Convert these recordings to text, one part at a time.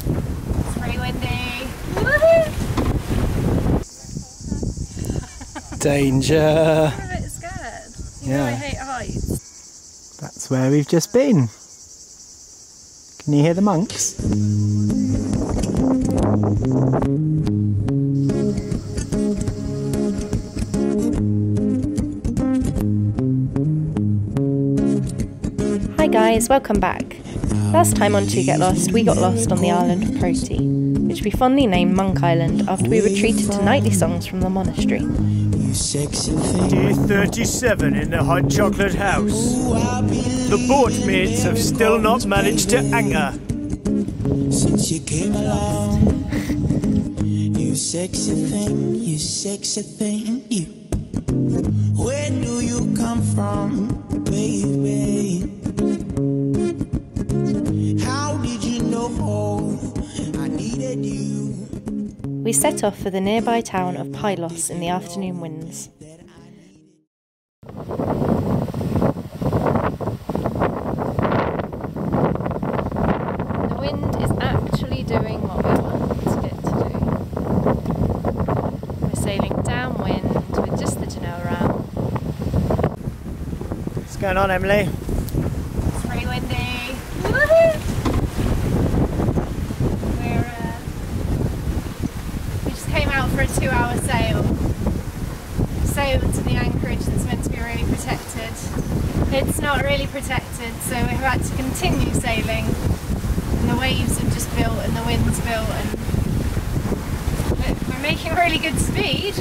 It's very windy. Danger! I'm a bit scared. You know I hate heights. That's where we've just been. Can you hear the monks? Hi guys, welcome back. Last time on To Get Lost, we got lost on the island of Proti, which we fondly named Monk Island after we retreated to nightly songs from the monastery. Day 37 in the hot chocolate house. The boatmates have still not managed to anchor. Since you came along, you sexy thing, you. Where do you come from, baby? How did you know I needed you? We set off for the nearby town of Pilos in the afternoon winds. The wind is actually doing what we wanted it to do. We're sailing downwind with just the tonneau around. What's going on, Emily? It's very windy. We just came out for a 2-hour sail. Sailed to the anchorage that's meant to be really protected. It's not really protected, so we've had to continue sailing. And the waves have just built and the wind's built, and we're making really good speed.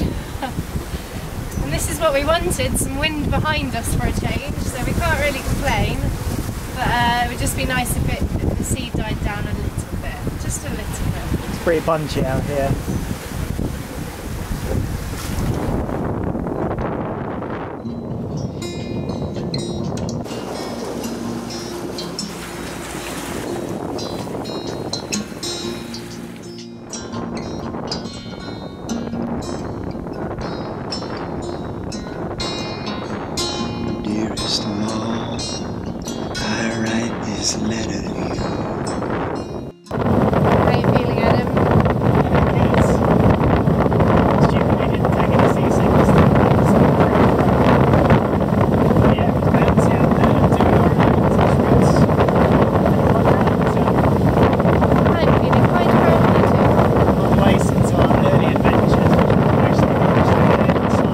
And this is what we wanted, some wind behind us for a change, so we can't really complain. But it would just be nice if the sea died down a little bit, just a little bit. It's pretty punchy out here. Dearest Mom, I write this letter to you. How are you feeling, Adam? Stupid we didn't take any seasickness. Yeah, it was bouncy out there, doing alright. I'm feeling quite proud of you too. On the way since our early adventures, which were mostly inside.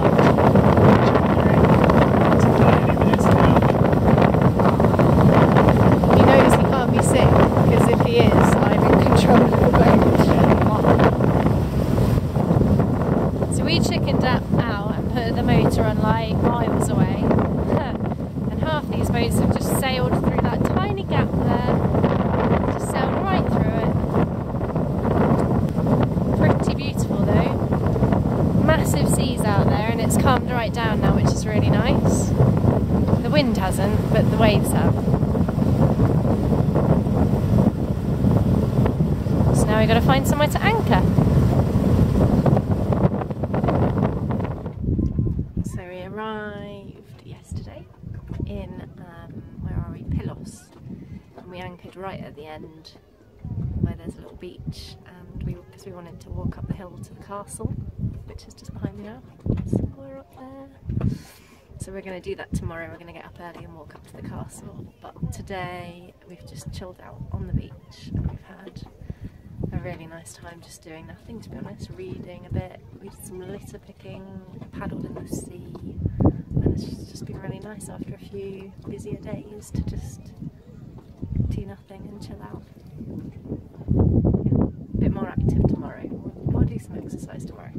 He knows he can't be sick, because if he is, I'm in control of the boat. So we chickened out and put the motor on like miles away. And half these boats have just sailed through that tiny gap there. Just sailed right through it. Pretty beautiful though. Massive seas out there, and it's calmed right down now, which is really nice. The wind hasn't, but the waves have. So now we've got to find somewhere to anchor. So we arrived yesterday in, where are we? Pilos. And we anchored right at the end where there's a little beach, and because we wanted to walk up the hill to the castle, which is just behind me now. So we're up there. So we're going to do that tomorrow. We're going to get up early and walk up to the castle. But today we've just chilled out on the beach, and we've had a really nice time just doing nothing, to be honest, reading a bit. We did some litter picking, paddled in the sea, and it's just been really nice after a few busier days to just do nothing and chill out. Yeah, a bit more active tomorrow. We'll do some exercise tomorrow.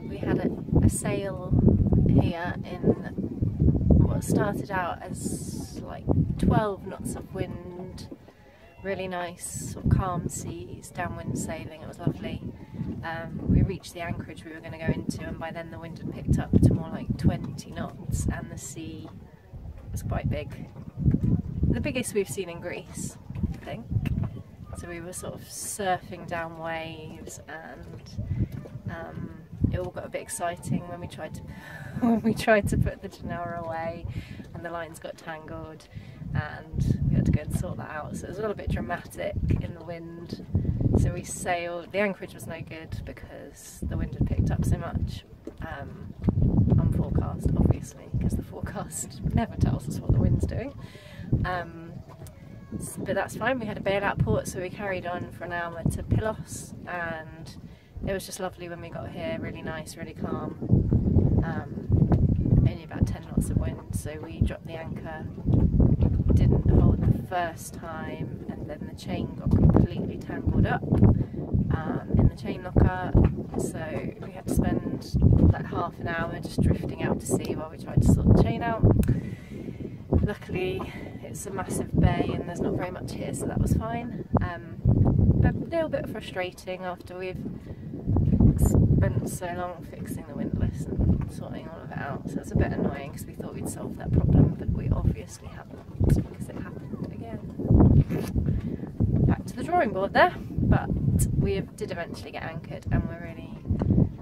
We had a sail here in what started out as like 12 knots of wind, really nice sort of calm seas, downwind sailing. It was lovely. We reached the anchorage we were going to go into, and by then the wind had picked up to more like 20 knots, and the sea was quite big. The biggest we've seen in Greece, I think. So we were sort of surfing down waves, and it all got a bit exciting when we tried to put the tonneau away, and the lines got tangled, and we had to go and sort that out. So it was a little bit dramatic in the wind. So we sailed. The anchorage was no good because the wind had picked up so much on forecast, obviously, because the forecast never tells us what the wind's doing. But that's fine, we had a bailout port, so we carried on for an hour to Pilos, and it was just lovely when we got here, really nice, really calm. Only about 10 knots of wind, so we dropped the anchor, didn't hold the first time, and then the chain got completely tangled up in the chain locker, so we had to spend like half an hour just drifting out to sea while we tried to sort the chain out. Luckily it's a massive bay and there's not very much here, so that was fine, but a little bit frustrating after we've spent so long fixing the windlass and sorting all of it out, so it's a bit annoying because we thought we'd solved that problem, but we obviously haven't because it happened again. Back to the drawing board there, but we did eventually get anchored and we're really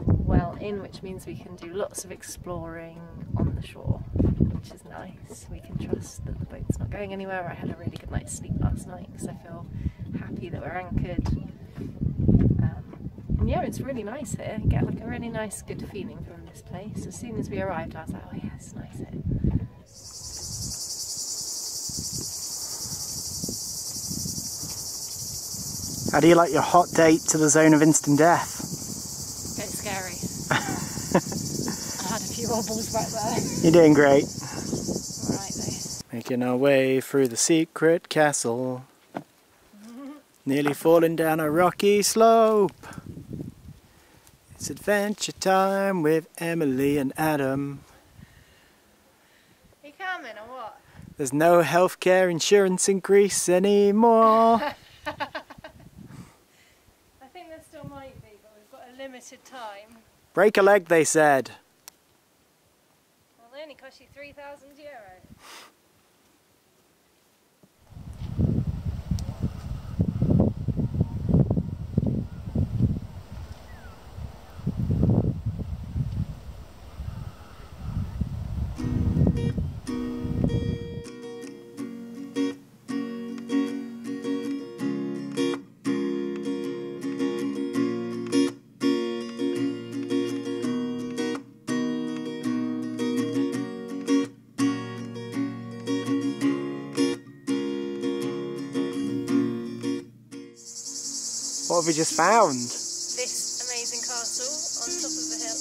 well in, which means we can do lots of exploring on the shore, which is nice. We can trust that the boat's not going anywhere. I had a really good night's sleep last night because I feel happy that we're anchored. And yeah, it's really nice here. You get like a really nice, good feeling from this place. As soon as we arrived, I was like, oh yeah, it's nice here. How do you like your hot date to the zone of instant death? Bit scary. I had a few wobbles back there. You're doing great. Alright though. Making our way through the secret castle. Nearly falling down a rocky slope. It's adventure time with Emily and Adam. You coming or what? There's no healthcare insurance in Greece anymore. I think there still might be, but we've got a limited time. Break a leg, they said. Well, they only cost you €3,000. What have we just found? This amazing castle on top of the hill.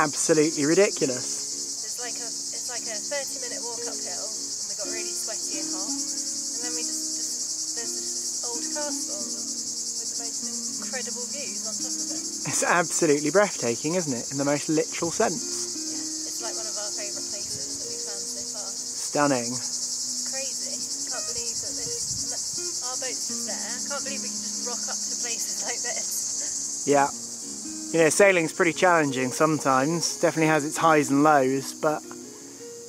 Absolutely ridiculous. It's like a 30-minute walk uphill, and we got really sweaty and hot. And then there's this old castle with the most incredible views on top of it. It's absolutely breathtaking, isn't it? In the most literal sense. Yeah, it's like one of our favourite places that we've found so far. Stunning. Crazy. Can't believe that our boat's just there. Can't believe we can just rock up to places like this. Yeah. You know, sailing's pretty challenging sometimes. Definitely has its highs and lows, but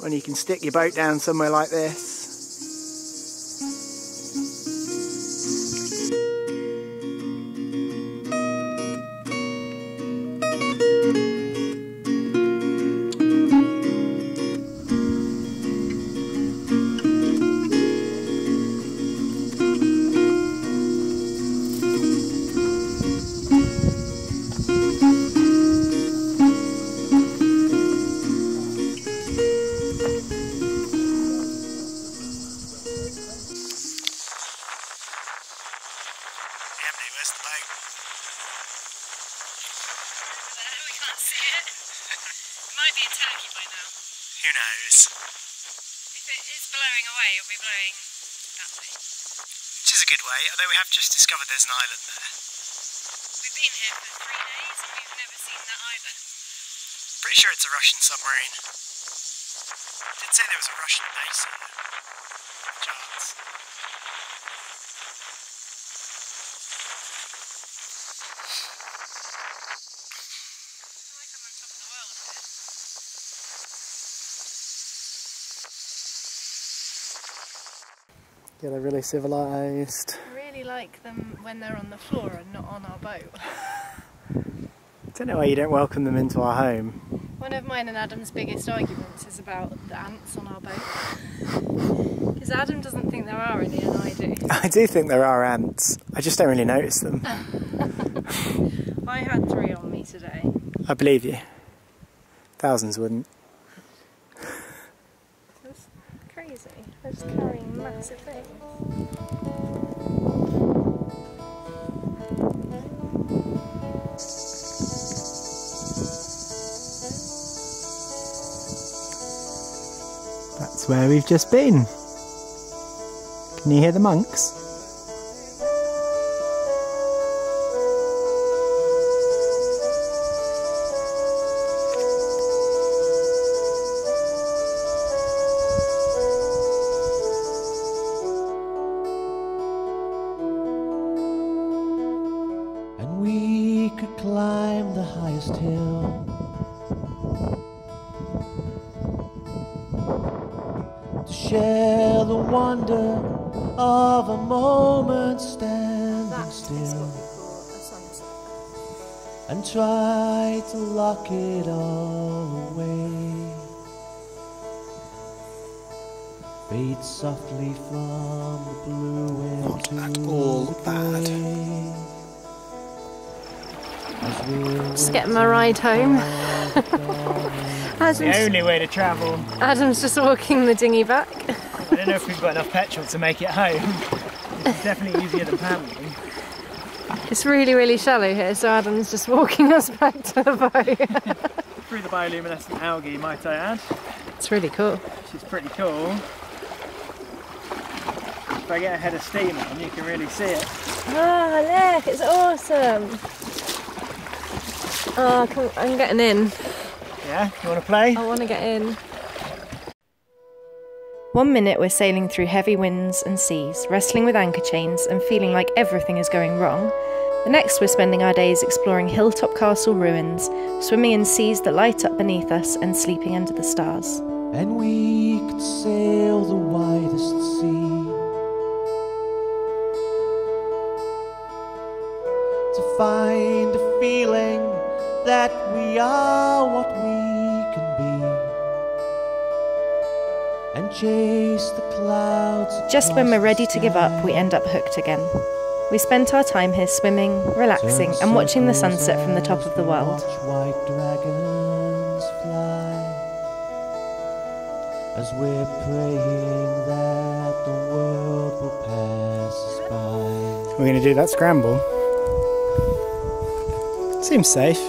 when you can stick your boat down somewhere like this. Where's the boat? We can't see it. It might be in Turkey by now. Who knows? If it is blowing away, it'll be blowing that way. Which is a good way, although we have just discovered there's an island there. We've been here for 3 days and we've never seen that either. Pretty sure it's a Russian submarine. Did say there was a Russian base on it. Chance. Yeah, they're really civilised. I really like them when they're on the floor and not on our boat. I don't know why you don't welcome them into our home. One of mine and Adam's biggest arguments is about the ants on our boat. Because Because Adam doesn't think there are any and I do. I do think there are ants. I just don't really notice them. I had 3 on me today. I believe you. Thousands wouldn't. That's crazy. They're just carrying massive things. That's where we've just been. Can you hear the monks? And we could climb the highest hill, to share the wonder of a moment standing That is still, what we call a sunset. and try to lock it all away. Fade softly from the blue into Not at all the bad. grey. As we're Just getting my ride home. The only way to travel. Adam's just walking the dinghy back. I don't know if we've got enough petrol to make it home. It's definitely easier than paddling. It's really, really shallow here, so Adam's just walking us back to the boat. Through the bioluminescent algae, might I add. It's really cool. Which is pretty cool. If I get a head of steam on, you can really see it. Oh, look, it's awesome. Oh, I'm getting in. Yeah, you want to play? I want to get in. 1 minute we're sailing through heavy winds and seas, wrestling with anchor chains and feeling like everything is going wrong. The next we're spending our days exploring hilltop castle ruins, swimming in seas that light up beneath us and sleeping under the stars. and we could sail the widest sea to find a feeling that we are what we can be, and chase the clouds. Just when we're ready to give up, we end up hooked again. We spent our time here swimming, relaxing, and watching the sunset from the top of the world. Watch white dragons fly, as we're praying that the world will pass us by. We're going to do that scramble. Seems safe.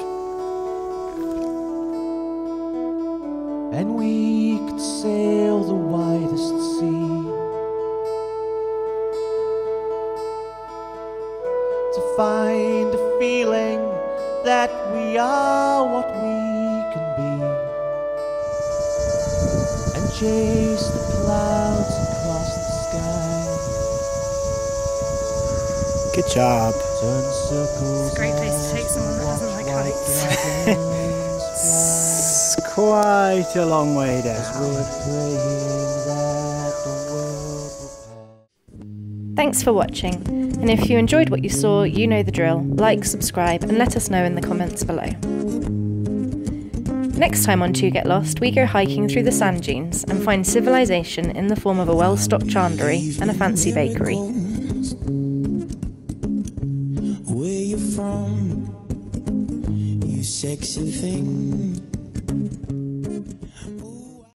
And we could sail the widest sea to find a feeling that we are what we can be, and chase the clouds across the sky. Good job. Turn circles. It's a great place to take someone that doesn't like heights. It's quite a long way down. Thanks for watching, and if you enjoyed what you saw, you know the drill. Like, subscribe, and let us know in the comments below. Next time on To Get Lost, we go hiking through the sand dunes and find civilization in the form of a well-stocked chandlery and a fancy bakery. Where you from, you sexy thing?